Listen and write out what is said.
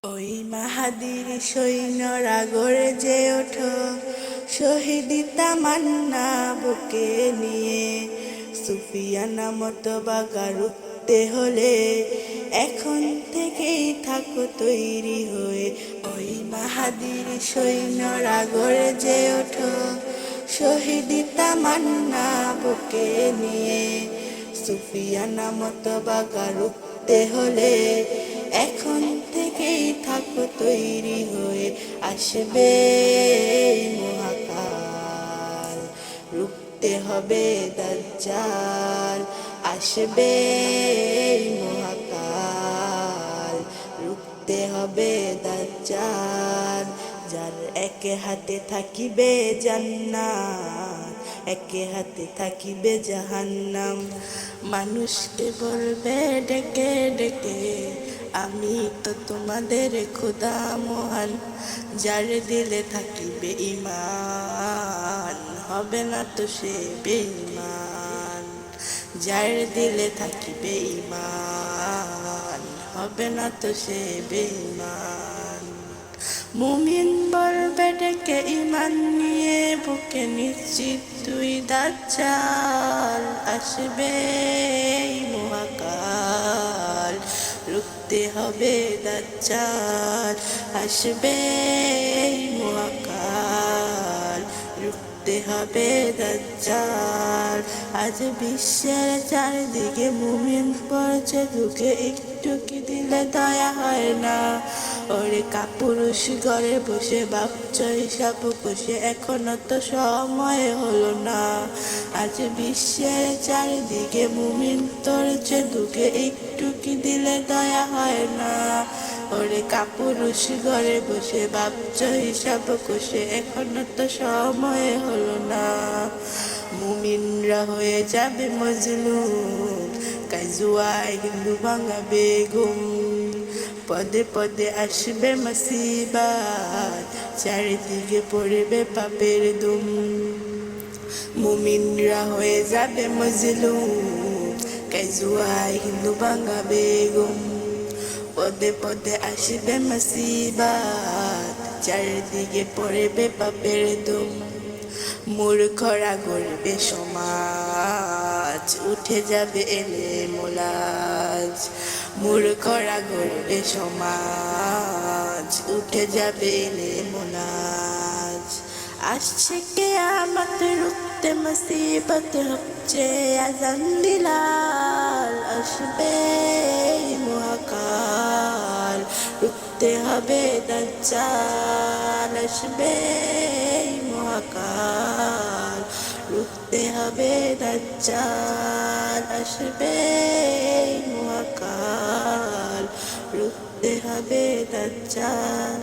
ওই মাহাদির সৈন্যরা গড়ে যে ওঠো, শহীদ তামান্না বুকে নিয়ে, সুফিয়ানা মতো বাগা রুখতে হলে এখন থেকেই থাকো তৈরি হয়ে। ওই মাহাদির সৈন্যরা গড়ে যে ওঠো, শহীদ তামান্না বুকে নিয়ে, সুফিয়ানা মতো বাগা রুখতে হলে এখন থেকেই থাকো তৈরি হয়ে। আসবে মহাকাল, রুখতে হবে দাজ্জাল। আসবে মহাকাল, রুখতে হবে দাজ্জাল। যার একে হাতে থাকিবে জান্নাত, একে হাতে থাকিবে জাহান্নাম। মানুষকে বলবে ডেকে ডেকে, আমি তো তোমাদের খোদা মহান। যার দিলে থাকিবে ঈমান, হবে না তো সে বেঈমান। যার দিলে থাকিবে ঈমান, হবে না তো সে বেঈমান। মুমিন বলবে ডেকে ঈমান নিয়ে, বুকে নিশ্চিত তুই দাজ্জাল। আসবে মহাকাল, রুখতে হবে দাজ্জাল। আসবে মহাকাল, রুখতে হবে দাজ্জাল। আজ বিশ্বের চারদিকে মুমিন পড়ছে ঢুকে, একটু কি দিলে দয়া হয় না? ওরে কাপুরুষ ঘরে বসে ভাবছ হিসাব কষে, এখনো তো সময় হলো না। আজ বিশ্বের চারিদিকে মুমিন তরছে ঢুকে, একটু কি দিলে দয়া হয় না? ওরে কাপুরুষ ঘরে বসে ভাবছ হিসাব কষে, এখনো তো সময় হলো না। মুমিনরা হয়ে যাবে মজলুম, কাজুয়ায় হিন্দু ভাঙাবে ঘুম। পদে পদে আসবে মুসিবত, চারিদিকে পড়বে পাপের দুম। মুমিনরা হয়ে যাবে মজলুম, কাজুয়ায় হিন্দু ভাঙাবে ঘুম। পদে পদে আসবে মুসিবত, চারিদিকে পড়বে পাপের দুম। মূর্খরা গড়বে সমাজ, উঠে যাবে এলে মোলাজ। মূর্খরা গড়বে সমাজ, উঠে যাবে এলে মোলাজ। আসছে কিয়ামত, রুখতে মুসিবত, হচ্ছে আজান বিলাল। আসবে মহাকাল, রুখতে হবে দাজ্জাল। আসবে মহাকাল, রুখতে হবে দাজ্জাল। আসবে মহাকাল, রুখতে হবে দাজ্জাল।